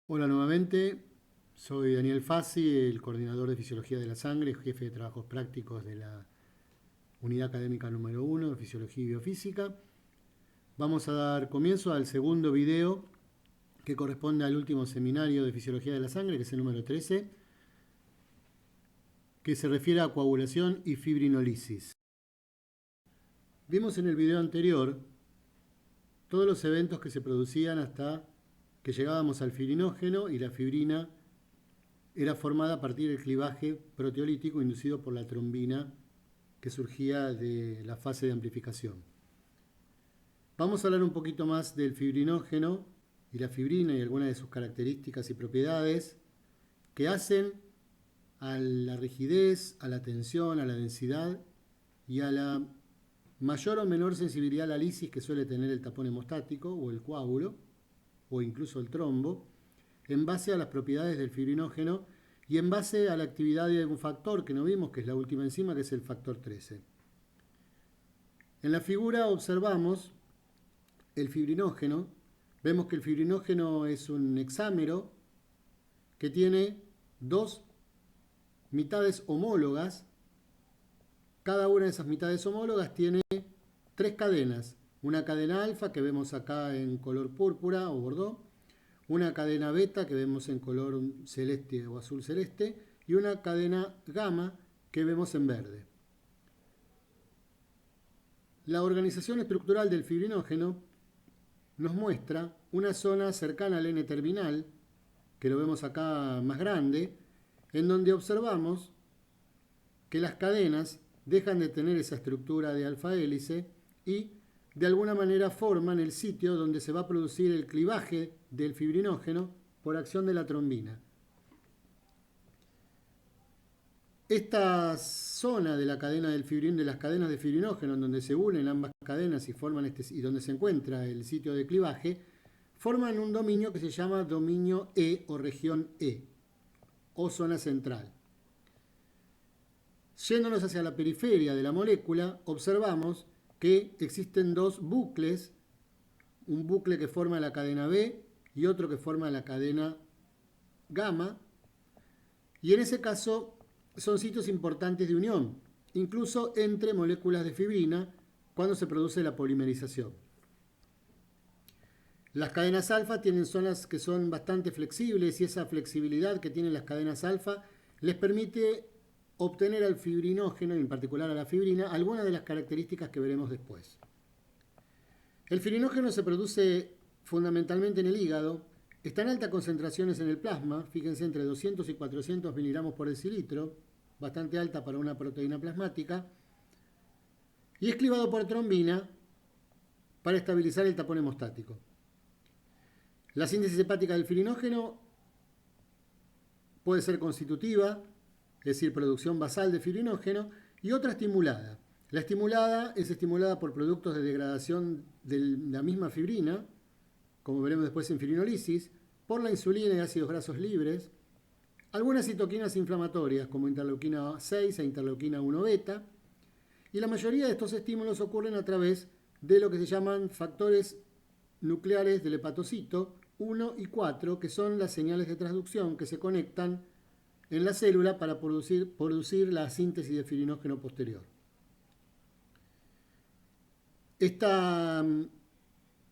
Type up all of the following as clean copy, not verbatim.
Hola nuevamente, soy Daniel Fassi, el coordinador de Fisiología de la Sangre, jefe de trabajos prácticos de la unidad académica número 1 de Fisiología y Biofísica. Vamos a dar comienzo al segundo video que corresponde al último seminario de Fisiología de la Sangre, que es el número 13, que se refiere a coagulación y fibrinolisis. Vimos en el video anterior todos los eventos que se producían hasta que llegábamos al fibrinógeno y la fibrina era formada a partir del clivaje proteolítico inducido por la trombina que surgía de la fase de amplificación. Vamos a hablar un poquito más del fibrinógeno y la fibrina y algunas de sus características y propiedades que hacen a la rigidez, a la tensión, a la densidad y a la mayor o menor sensibilidad a la lisis que suele tener el tapón hemostático o el coágulo o incluso el trombo, en base a las propiedades del fibrinógeno y en base a la actividad de un factor que no vimos, que es la última enzima, que es el factor 13. En la figura observamos el fibrinógeno. Vemos que el fibrinógeno es un hexámero que tiene dos mitades homólogas. Cada una de esas mitades homólogas tiene tres cadenas. Una cadena alfa que vemos acá en color púrpura o bordó, una cadena beta que vemos en color celeste o azul celeste y una cadena gamma que vemos en verde. La organización estructural del fibrinógeno nos muestra una zona cercana al N-terminal, que lo vemos acá más grande, en donde observamos que las cadenas dejan de tener esa estructura de alfa hélice y de alguna manera forman el sitio donde se va a producir el clivaje del fibrinógeno por acción de la trombina. Esta zona de la cadena del de las cadenas de fibrinógeno, en donde se unen ambas cadenas y forman y donde se encuentra el sitio de clivaje, forman un dominio que se llama dominio E o región E o zona central. Yéndonos hacia la periferia de la molécula, observamos que existen dos bucles, un bucle que forma la cadena B y otro que forma la cadena gamma, y en ese caso son sitios importantes de unión, incluso entre moléculas de fibrina cuando se produce la polimerización. Las cadenas alfa tienen zonas que son bastante flexibles y esa flexibilidad que tienen las cadenas alfa les permite obtener al fibrinógeno, en particular a la fibrina, algunas de las características que veremos después. El fibrinógeno se produce fundamentalmente en el hígado, está en altas concentraciones en el plasma, fíjense entre 200 y 400 miligramos por decilitro, bastante alta para una proteína plasmática, y es clivado por trombina para estabilizar el tapón hemostático. La síntesis hepática del fibrinógeno puede ser constitutiva, es decir, producción basal de fibrinógeno, y otra estimulada. La estimulada es estimulada por productos de degradación de la misma fibrina, como veremos después en fibrinolisis, por la insulina y ácidos grasos libres, algunas citoquinas inflamatorias como interleuquina 6 e interleuquina 1 beta, y la mayoría de estos estímulos ocurren a través de lo que se llaman factores nucleares del hepatocito 1 y 4, que son las señales de transducción que se conectan en la célula para producir la síntesis de fibrinógeno posterior. Esta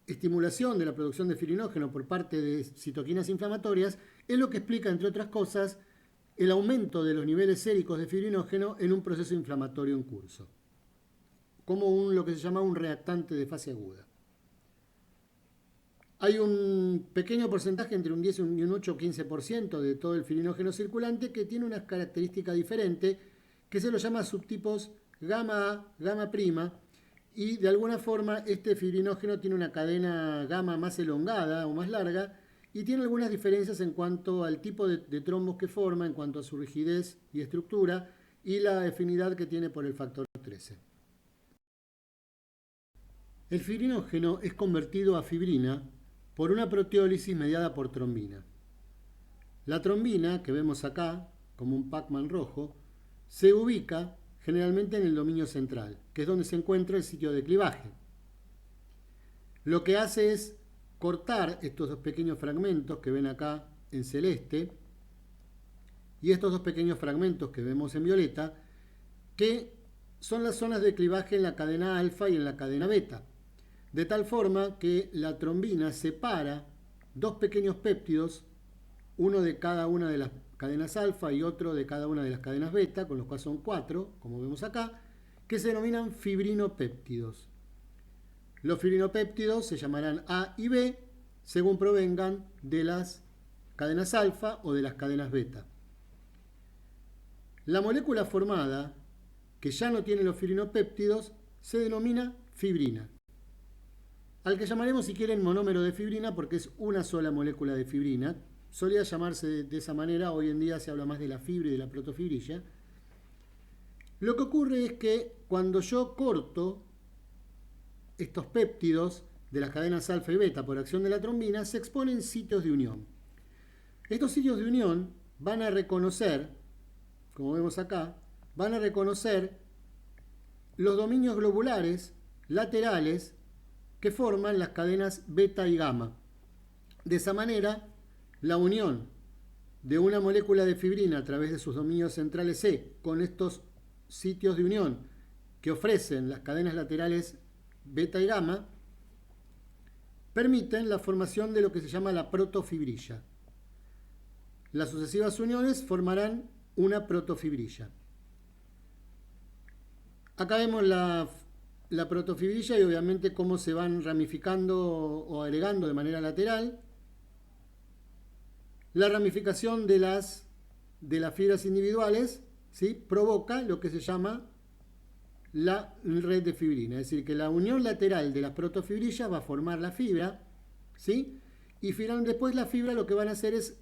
estimulación de la producción de fibrinógeno por parte de citoquinas inflamatorias es lo que explica, entre otras cosas, el aumento de los niveles séricos de fibrinógeno en un proceso inflamatorio en curso, como lo que se llama un reactante de fase aguda. Hay un peque'ño porcentaje, entre un 10 y un 8 o 15% de todo el fibrinógeno circulante que tiene una característica diferente que se lo llama subtipos gamma A, gamma prima, y de alguna forma este fibrinógeno tiene una cadena gamma más elongada o más larga y tiene algunas diferencias en cuanto al tipo de trombos que forma, en cuanto a su rigidez y estructura y la afinidad que tiene por el factor 13. El fibrinógeno es convertido a fibrina por una proteólisis mediada por trombina. La trombina, que vemos acá como un Pac-Man rojo, se ubica generalmente en el dominio central, que es donde se encuentra el sitio de clivaje. Lo que hace es cortar estos dos pequeños fragmentos que ven acá en celeste, y estos dos pequeños fragmentos que vemos en violeta, que son las zonas de clivaje en la cadena alfa y en la cadena beta, de tal forma que la trombina separa dos pequeños péptidos, uno de cada una de las cadenas alfa y otro de cada una de las cadenas beta, con los cuales son 4, como vemos acá, que se denominan fibrinopéptidos. Los fibrinopéptidos se llamarán A y B según provengan de las cadenas alfa o de las cadenas beta. La molécula formada, que ya no tiene los fibrinopéptidos, se denomina fibrina, al que llamaremos, si quieren, monómero de fibrina, porque es una sola molécula de fibrina. Solía llamarse de esa manera, hoy en día se habla más de la fibra y de la protofibrilla. Lo que ocurre es que cuando yo corto estos péptidos de las cadenas alfa y beta por acción de la trombina, se exponen sitios de unión. Estos sitios de unión van a reconocer, como vemos acá, van a reconocer los dominios globulares laterales que forman las cadenas beta y gamma. De esa manera, la unión de una molécula de fibrina a través de sus dominios centrales C con estos sitios de unión que ofrecen las cadenas laterales beta y gamma permiten la formación de lo que se llama la protofibrilla. Las sucesivas uniones formarán una protofibrilla. Acá vemos la protofibrilla y obviamente cómo se van ramificando o agregando de manera lateral. La ramificación de las fibras individuales, ¿sí?, provoca lo que se llama la red de fibrina. Es decir, que la unión lateral de las protofibrillas va a formar la fibra, ¿sí?, y después la fibra lo que van a hacer es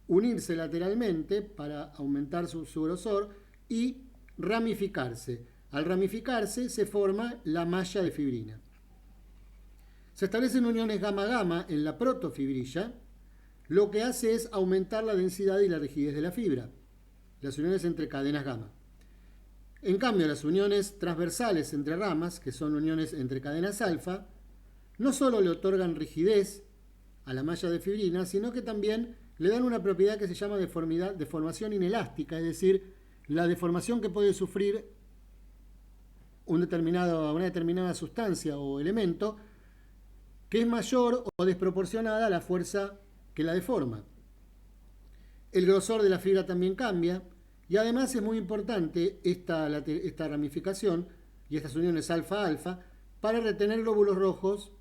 unirse lateralmente para aumentar su grosor y ramificarse. Al ramificarse se forma la malla de fibrina. Se establecen uniones gamma-gamma en la protofibrilla, lo que hace es aumentar la densidad y la rigidez de la fibra, las uniones entre cadenas gamma. En cambio, las uniones transversales entre ramas, que son uniones entre cadenas alfa, no solo le otorgan rigidez a la malla de fibrina, sino que también le dan una propiedad que se llama deformación inelástica, es decir, la deformación que puede sufrir una determinada sustancia o elemento que es mayor o desproporcionada a la fuerza que la deforma. El grosor de la fibra también cambia y además es muy importante esta ramificación y estas uniones alfa-alfa para retener glóbulos rojos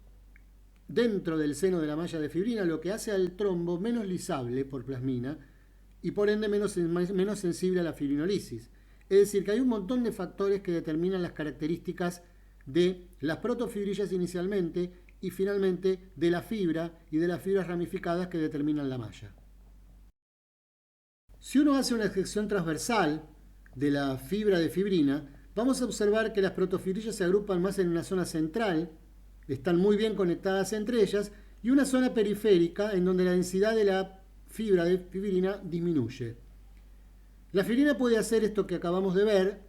dentro del seno de la malla de fibrina, lo que hace al trombo menos lisable por plasmina y por ende menos sensible a la fibrinolisis. Es decir, que hay un montón de factores que determinan las características de las protofibrillas inicialmente y finalmente de la fibra y de las fibras ramificadas que determinan la malla. Si uno hace una sección transversal de la fibra de fibrina, vamos a observar que las protofibrillas se agrupan más en una zona central, están muy bien conectadas entre ellas, y una zona periférica en donde la densidad de la fibra de fibrina disminuye. La fibrina puede hacer esto que acabamos de ver,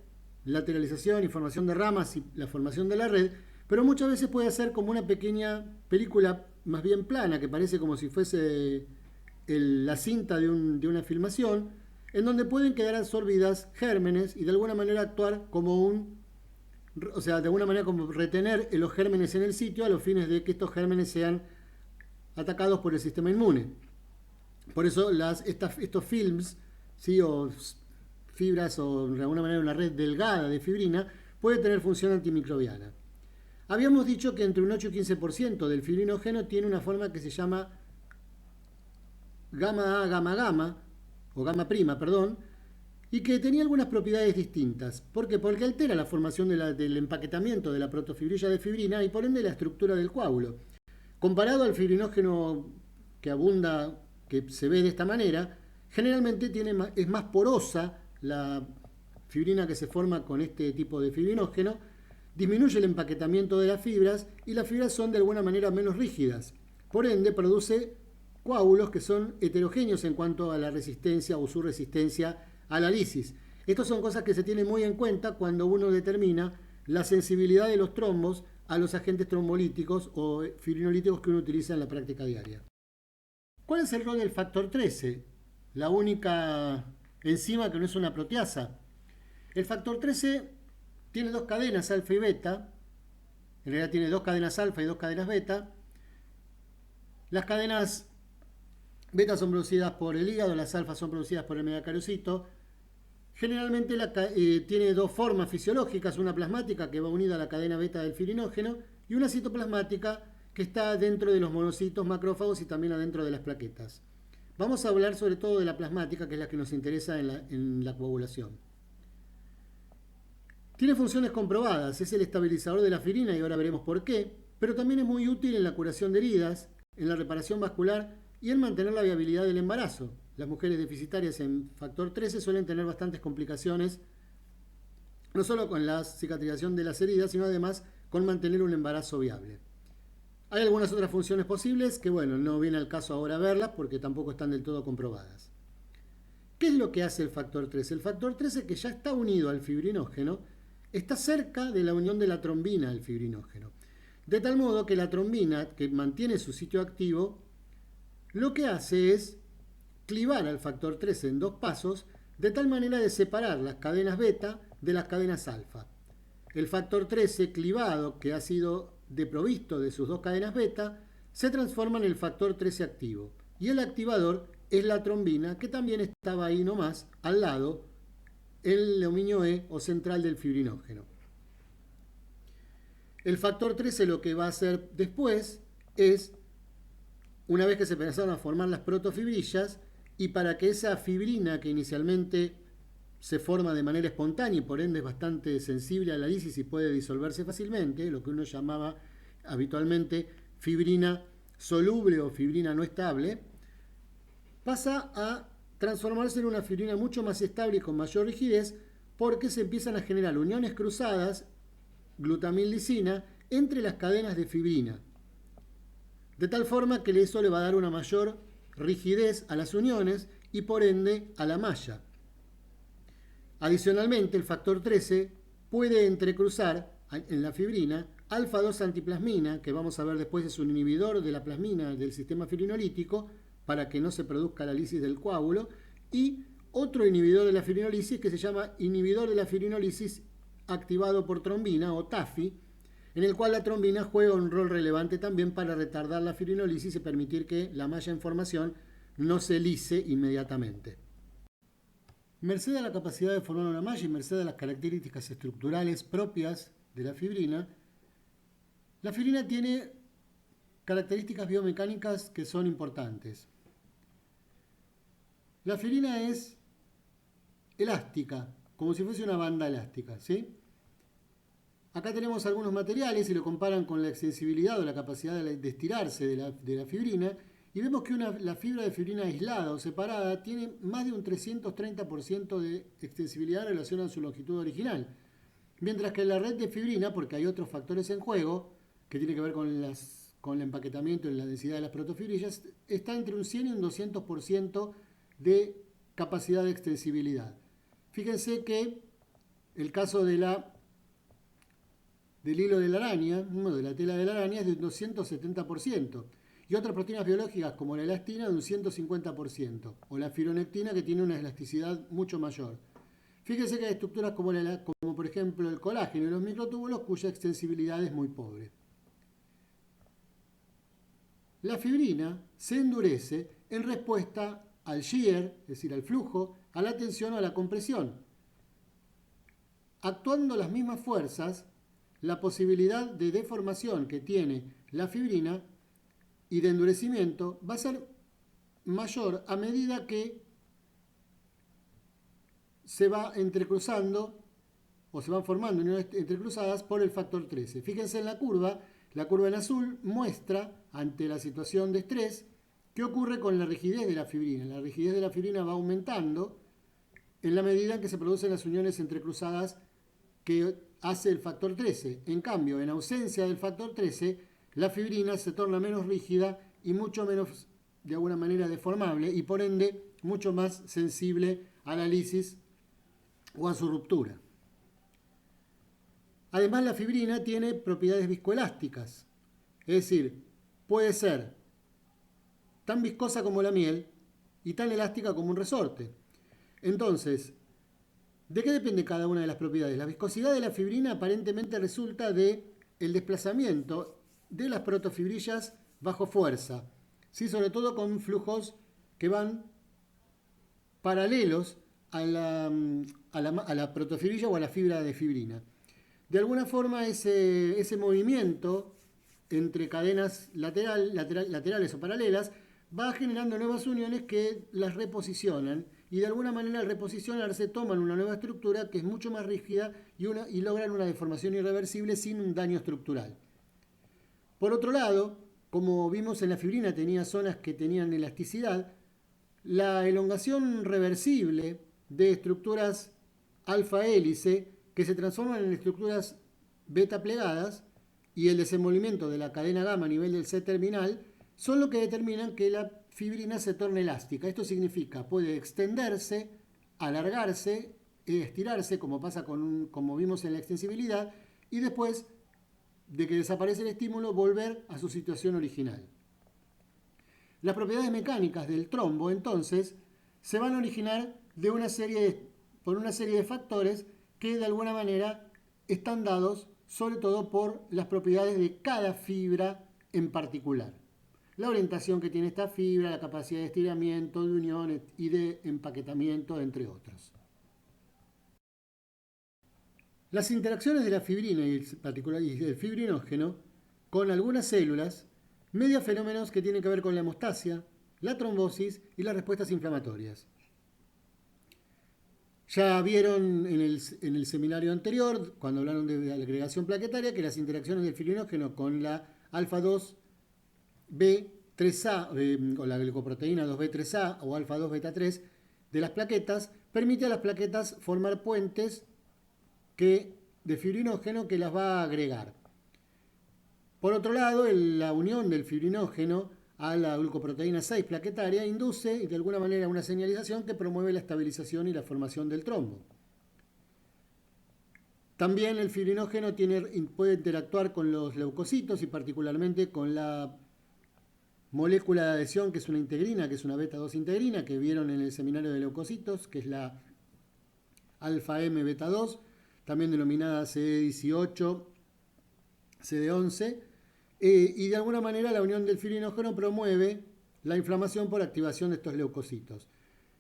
lateralización y formación de ramas y la formación de la red, pero muchas veces puede hacer como una pequeña película más bien plana, que parece como si fuese la cinta de una filmación, en donde pueden quedar absorbidas gérmenes y de alguna manera actuar como de alguna manera como retener los gérmenes en el sitio a los fines de que estos gérmenes sean atacados por el sistema inmune. Por eso estos films, ¿sí?, o fibras o de alguna manera una red delgada de fibrina puede tener función antimicrobiana. Habíamos dicho que entre un 8 y 15% del fibrinógeno tiene una forma que se llama gamma A, gamma gamma, o gamma prima, perdón, y que tenía algunas propiedades distintas. ¿Por qué? Porque altera la formación del empaquetamiento de la protofibrilla de fibrina y por ende la estructura del coágulo. Comparado al fibrinógeno que abunda, que se ve de esta manera, generalmente es más porosa la fibrina que se forma con este tipo de fibrinógeno, disminuye el empaquetamiento de las fibras y las fibras son de alguna manera menos rígidas. Por ende, produce coágulos que son heterogéneos en cuanto a la resistencia o su resistencia a la lisis. Estas son cosas que se tienen muy en cuenta cuando uno determina la sensibilidad de los trombos a los agentes trombolíticos o fibrinolíticos que uno utiliza en la práctica diaria. ¿Cuál es el rol del factor 13? La única enzima que no es una proteasa. El factor 13 tiene dos cadenas, alfa y beta. En realidad tiene dos cadenas alfa y dos cadenas beta. Las cadenas beta son producidas por el hígado, las alfas son producidas por el megacariocyto. Generalmente tiene dos formas fisiológicas, una plasmática que va unida a la cadena beta del fibrinógeno y una citoplasmática que está dentro de los monocitos macrófagos y también adentro de las plaquetas. Vamos a hablar sobre todo de la plasmática, que es la que nos interesa en la coagulación. Tiene funciones comprobadas, es el estabilizador de la fibrina y ahora veremos por qué, pero también es muy útil en la curación de heridas, en la reparación vascular y en mantener la viabilidad del embarazo. Las mujeres deficitarias en factor 13 suelen tener bastantes complicaciones, no solo con la cicatrización de las heridas, sino además con mantener un embarazo viable. Hay algunas otras funciones posibles que, bueno, no viene al caso ahora verlas porque tampoco están del todo comprobadas. ¿Qué es lo que hace el factor 13? El factor 13, que ya está unido al fibrinógeno, está cerca de la unión de la trombina al fibrinógeno. De tal modo que la trombina, que mantiene su sitio activo, lo que hace es clivar al factor 13 en dos pasos, de tal manera de separar las cadenas beta de las cadenas alfa. El factor 13 clivado, que ha sido desprovisto de sus dos cadenas beta, se transforma en el factor 13 activo. Y el activador es la trombina, que también estaba ahí nomás, al lado, en el dominio E o central del fibrinógeno. El factor 13 lo que va a hacer después es, una vez que se empezaron a formar las protofibrillas, y para que esa fibrina que inicialmente se forma de manera espontánea y por ende es bastante sensible a la lisis y puede disolverse fácilmente, lo que uno llamaba habitualmente fibrina soluble o fibrina no estable, pasa a transformarse en una fibrina mucho más estable y con mayor rigidez porque se empiezan a generar uniones cruzadas, glutamil-lisina, entre las cadenas de fibrina. De tal forma que eso le va a dar una mayor rigidez a las uniones y por ende a la malla. Adicionalmente, el factor 13 puede entrecruzar en la fibrina alfa-2 antiplasmina, que vamos a ver después es un inhibidor de la plasmina del sistema fibrinolítico para que no se produzca la lisis del coágulo, y otro inhibidor de la fibrinolisis que se llama inhibidor de la fibrinolisis activado por trombina o TAFI, en el cual la trombina juega un rol relevante también para retardar la fibrinolisis y permitir que la malla en formación no se lise inmediatamente. Merced a la capacidad de formar una malla y merced a las características estructurales propias de la fibrina tiene características biomecánicas que son importantes. La fibrina es elástica, como si fuese una banda elástica, ¿sí? Acá tenemos algunos materiales y lo comparan con la extensibilidad o la capacidad de estirarse de la fibrina y vemos que la fibra de fibrina aislada o separada tiene más de un 330% de extensibilidad en relación a su longitud original. Mientras que la red de fibrina, porque hay otros factores en juego, que tiene que ver con el empaquetamiento y la densidad de las protofibrillas, está entre un 100 y un 200% de capacidad de extensibilidad. Fíjense que el caso del hilo de la araña, de la tela de la araña, es de un 270%. Y otras proteínas biológicas como la elastina de un 150%. O la fibronectina que tiene una elasticidad mucho mayor. Fíjense que hay estructuras como por ejemplo el colágeno y los microtúbulos cuya extensibilidad es muy pobre. La fibrina se endurece en respuesta al shear, es decir, al flujo, a la tensión o a la compresión. Actuando las mismas fuerzas, la posibilidad de deformación que tiene la fibrina y de endurecimiento va a ser mayor a medida que se va entrecruzando o se van formando uniones entrecruzadas por el factor 13. Fíjense en la curva en azul muestra, ante la situación de estrés, qué ocurre con la rigidez de la fibrina. La rigidez de la fibrina va aumentando en la medida en que se producen las uniones entrecruzadas que hace el factor 13. En cambio, en ausencia del factor 13, la fibrina se torna menos rígida y mucho menos, de alguna manera, deformable y por ende mucho más sensible a la lisis o a su ruptura. Además, la fibrina tiene propiedades viscoelásticas, es decir, puede ser tan viscosa como la miel y tan elástica como un resorte. Entonces, ¿de qué depende cada una de las propiedades? La viscosidad de la fibrina aparentemente resulta del desplazamiento de las protofibrillas bajo fuerza, ¿sí? Sobre todo con flujos que van paralelos a la protofibrilla o a la fibra de fibrina. De alguna forma ese movimiento entre cadenas laterales o paralelas va generando nuevas uniones que las reposicionan y de alguna manera al reposicionarse toman una nueva estructura que es mucho más rígida y logran una deformación irreversible sin un daño estructural. Por otro lado, como vimos en la fibrina tenía zonas que tenían elasticidad, la elongación reversible de estructuras alfa hélice que se transforman en estructuras beta plegadas y el desenvolvimiento de la cadena gamma a nivel del C terminal son lo que determinan que la fibrina se torne elástica. Esto significa, puede extenderse, alargarse, estirarse, como pasa como vimos en la extensibilidad, y después de que desaparece el estímulo, volver a su situación original. Las propiedades mecánicas del trombo, entonces, se van a originar por una serie de factores que de alguna manera están dados sobre todo por las propiedades de cada fibra en particular. La orientación que tiene esta fibra, la capacidad de estiramiento, de unión y de empaquetamiento, entre otros. Las interacciones de la fibrina y del fibrinógeno con algunas células median fenómenos que tienen que ver con la hemostasia, la trombosis y las respuestas inflamatorias. Ya vieron en el seminario anterior, cuando hablaron de la agregación plaquetaria, que las interacciones del fibrinógeno con la alfa-2b3a, o la glicoproteína 2b3a o alfa-2-beta-3 de las plaquetas, permite a las plaquetas formar puentes de fibrinógeno que las va a agregar. Por otro lado, la unión del fibrinógeno a la glucoproteína 6 plaquetaria induce de alguna manera una señalización que promueve la estabilización y la formación del trombo. También el fibrinógeno puede interactuar con los leucocitos y particularmente con la molécula de adhesión que es una integrina, que es una beta-2 integrina, que vieron en el seminario de leucocitos, que es la alfa-M beta-2, también denominada CD18, CD11, y de alguna manera la unión del fibrinógeno promueve la inflamación por activación de estos leucocitos.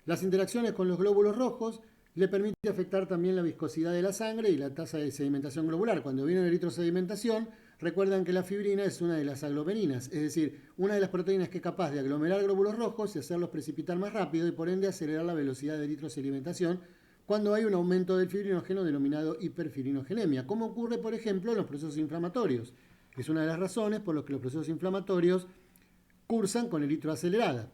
Las interacciones con los glóbulos rojos le permiten afectar también la viscosidad de la sangre y la tasa de sedimentación globular. Cuando viene la eritrosedimentación, recuerdan que la fibrina es una de las aglomerinas, es decir, una de las proteínas que es capaz de aglomerar glóbulos rojos y hacerlos precipitar más rápido y por ende acelerar la velocidad de eritrosedimentación cuando hay un aumento del fibrinógeno denominado hiperfibrinogenemia, como ocurre, por ejemplo, en los procesos inflamatorios. Es una de las razones por las que los procesos inflamatorios cursan con eritroacelerada.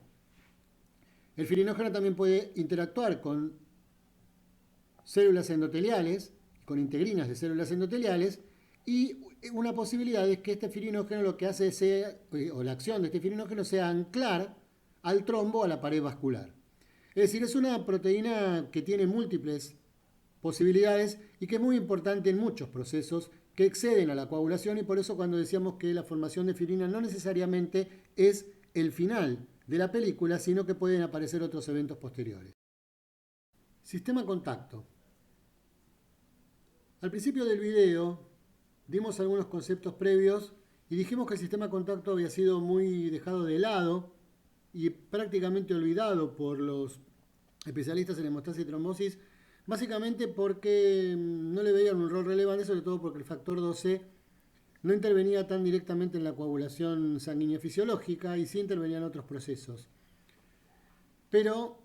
El fibrinógeno también puede interactuar con células endoteliales, con integrinas de células endoteliales, y una posibilidad es que este fibrinógeno lo que hace o la acción de este fibrinógeno sea anclar al trombo a la pared vascular. Es decir, es una proteína que tiene múltiples posibilidades y que es muy importante en muchos procesos que exceden a la coagulación y por eso cuando decíamos que la formación de fibrina no necesariamente es el final de la película, sino que pueden aparecer otros eventos posteriores. Sistema contacto. Al principio del video dimos algunos conceptos previos y dijimos que el sistema contacto había sido muy dejado de lado y prácticamente olvidado por los especialistas en hemostasia y trombosis, básicamente porque no le veían un rol relevante, sobre todo porque el factor 2C no intervenía tan directamente en la coagulación sanguínea fisiológica y sí intervenía en otros procesos. Pero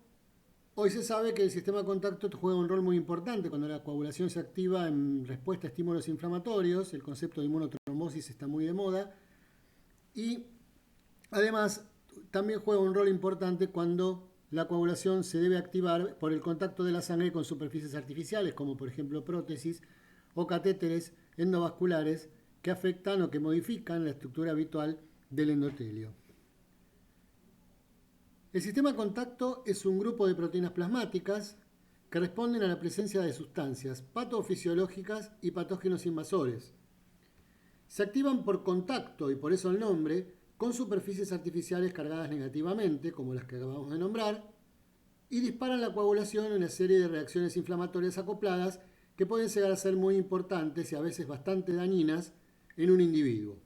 hoy se sabe que el sistema de contacto juega un rol muy importante cuando la coagulación se activa en respuesta a estímulos inflamatorios. El concepto de inmunotrombosis está muy de moda. Y además también juega un rol importante cuando la coagulación se debe activar por el contacto de la sangre con superficies artificiales, como por ejemplo prótesis o catéteres endovasculares que afectan o que modifican la estructura habitual del endotelio. El sistema de contacto es un grupo de proteínas plasmáticas que responden a la presencia de sustancias patofisiológicas y patógenos invasores. Se activan por contacto, y por eso el nombre, con superficies artificiales cargadas negativamente, como las que acabamos de nombrar, y disparan la coagulación en una serie de reacciones inflamatorias acopladas que pueden llegar a ser muy importantes y a veces bastante dañinas en un individuo.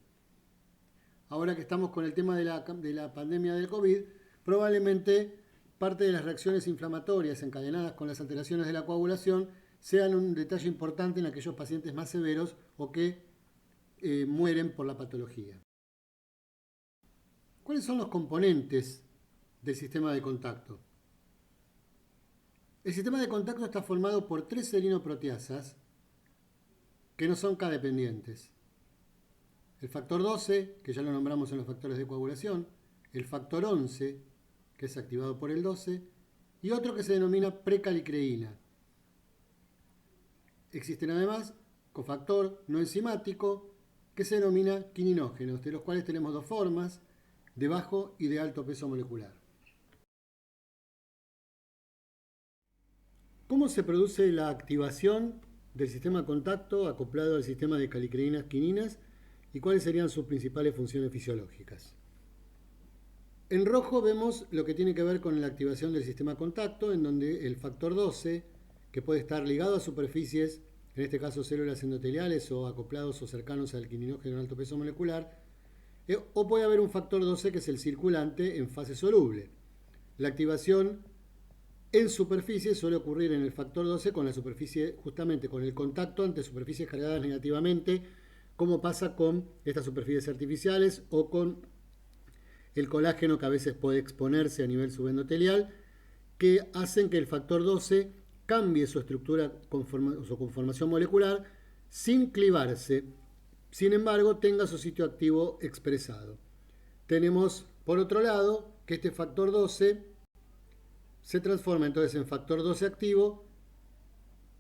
Ahora que estamos con el tema de la pandemia del COVID, probablemente parte de las reacciones inflamatorias encadenadas con las alteraciones de la coagulación sean un detalle importante en aquellos pacientes más severos o que mueren por la patología. ¿Cuáles son los componentes del sistema de contacto? El sistema de contacto está formado por 3 serinoproteasas que no son K-dependientes. El factor 12, que ya lo nombramos en los factores de coagulación, el factor 11, que es activado por el 12, y otro que se denomina precalicreína. Existen además cofactor no enzimático que se denomina quininógenos, de los cuales tenemos 2 formas, de bajo y de alto peso molecular. ¿Cómo se produce la activación del sistema de contacto acoplado al sistema de calicreínas quininas y cuáles serían sus principales funciones fisiológicas? En rojo vemos lo que tiene que ver con la activación del sistema de contacto, en donde el factor 12, que puede estar ligado a superficies, en este caso células endoteliales o acoplados o cercanos al quininógeno en alto peso molecular, o puede haber un factor 12 que es el circulante en fase soluble. La activación en superficie suele ocurrir en el factor 12 con la superficie, justamente con el contacto ante superficies cargadas negativamente, como pasa con estas superficies artificiales o con el colágeno que a veces puede exponerse a nivel subendotelial, que hacen que el factor 12 cambie su estructura, su conformación molecular sin clivarse, sin embargo tenga su sitio activo expresado. Tenemos por otro lado que este factor 12 se transforma entonces en factor 12 activo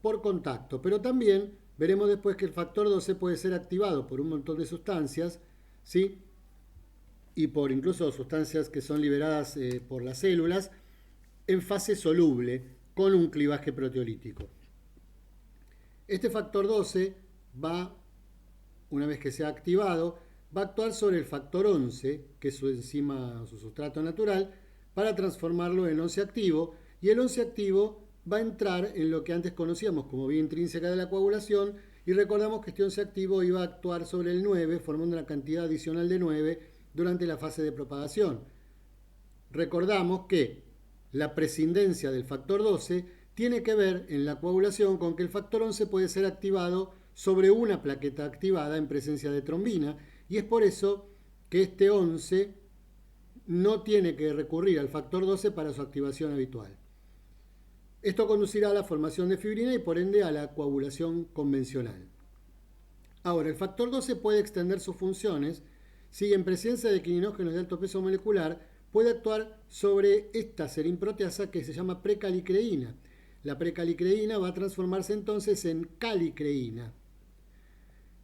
por contacto, pero también veremos después que el factor 12 puede ser activado por un montón de sustancias, ¿sí? Y por incluso sustancias que son liberadas por las células en fase soluble con un clivaje proteolítico. Este factor 12 va, una vez que se ha activado, va a actuar sobre el factor 11, que es su enzima, su sustrato natural, para transformarlo en 11 activo, y el 11 activo va a entrar en lo que antes conocíamos como vía intrínseca de la coagulación, y recordamos que este 11 activo iba a actuar sobre el 9, formando una cantidad adicional de 9 durante la fase de propagación. Recordamos que la prescindencia del factor 12 tiene que ver en la coagulación con que el factor 11 puede ser activado sobre una plaqueta activada en presencia de trombina, y es por eso que este 11 no tiene que recurrir al factor 12 para su activación habitual. Esto conducirá a la formación de fibrina y por ende a la coagulación convencional. Ahora, el factor 12 puede extender sus funciones si en presencia de quininógenos de alto peso molecular puede actuar sobre esta serinproteasa que se llama precalicreína. La precalicreína va a transformarse entonces en calicreína.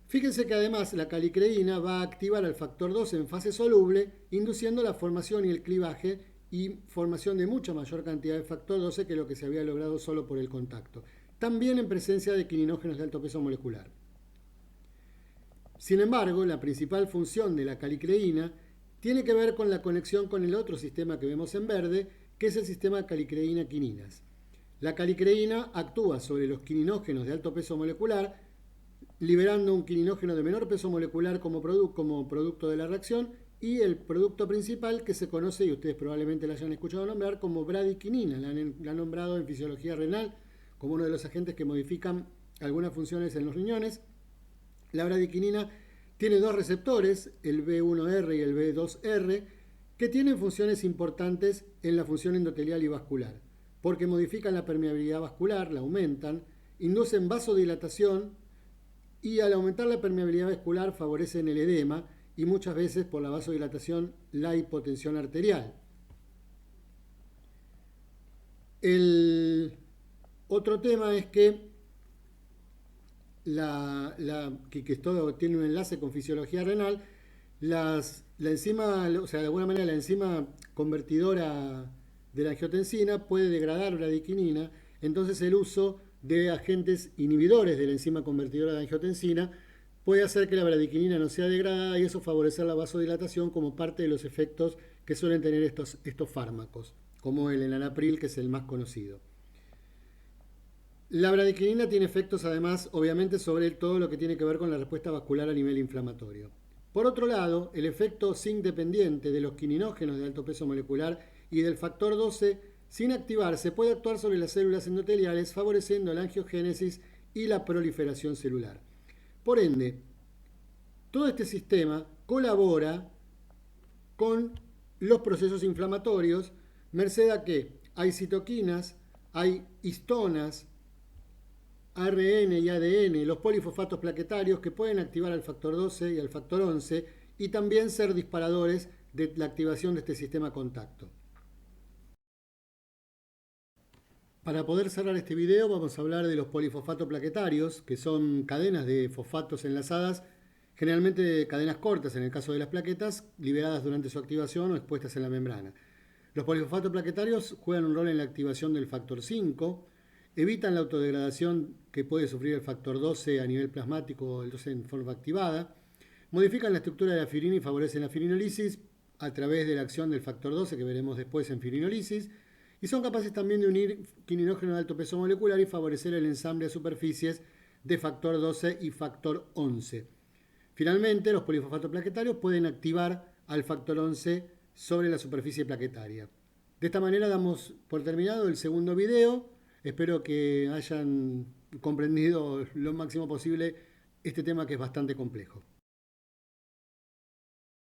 Fíjense que además la calicreína va a activar al factor 12 en fase soluble, induciendo la formación y el clivaje y formación de mucha mayor cantidad de factor 12 que lo que se había logrado solo por el contacto. También en presencia de quininógenos de alto peso molecular. Sin embargo, la principal función de la calicreína tiene que ver con la conexión con el otro sistema que vemos en verde, que es el sistema calicreína-quininas. La calicreína actúa sobre los quininógenos de alto peso molecular, liberando un quininógeno de menor peso molecular como producto de la reacción, y el producto principal que se conoce, y ustedes probablemente la hayan escuchado nombrar, como bradiquinina. La han nombrado en fisiología renal como uno de los agentes que modifican algunas funciones en los riñones. La bradiquinina tiene 2 receptores, el B1R y el B2R, que tienen funciones importantes en la función endotelial y vascular, porque modifican la permeabilidad vascular, la aumentan, inducen vasodilatación, y al aumentar la permeabilidad vascular favorecen el edema y muchas veces por la vasodilatación la hipotensión arterial. El otro tema es que que esto tiene un enlace con fisiología renal, la enzima, o sea, de alguna manera la enzima convertidora de la angiotensina puede degradar bradiquinina, entonces el uso de agentes inhibidores de la enzima convertidora de angiotensina puede hacer que la bradiquinina no sea degradada y eso favorecer la vasodilatación como parte de los efectos que suelen tener estos fármacos, como el enalapril, que es el más conocido. La bradiquinina tiene efectos además, obviamente, sobre todo lo que tiene que ver con la respuesta vascular a nivel inflamatorio. Por otro lado, el efecto zinc dependiente de los quininógenos de alto peso molecular y del factor 12, sin activarse, puede actuar sobre las células endoteliales, favoreciendo la angiogénesis y la proliferación celular. Por ende, todo este sistema colabora con los procesos inflamatorios, merced a que hay citoquinas, hay histonas, ARN y ADN, los polifosfatos plaquetarios que pueden activar al factor 12 y al factor 11 y también ser disparadores de la activación de este sistema contacto. Para poder cerrar este video vamos a hablar de los polifosfatos plaquetarios, que son cadenas de fosfatos enlazadas, generalmente cadenas cortas en el caso de las plaquetas, liberadas durante su activación o expuestas en la membrana. Los polifosfatos plaquetarios juegan un rol en la activación del factor 5, evitan la autodegradación que puede sufrir el factor 12 a nivel plasmático, el 12 en forma activada, modifican la estructura de la fibrina y favorecen la fibrinolisis a través de la acción del factor 12 que veremos después en fibrinolisis, y son capaces también de unir quininógeno de alto peso molecular y favorecer el ensamble a superficies de factor 12 y factor 11. Finalmente, los polifosfatos plaquetarios pueden activar al factor 11 sobre la superficie plaquetaria. De esta manera damos por terminado el segundo video. Espero que hayan comprendido lo máximo posible este tema que es bastante complejo.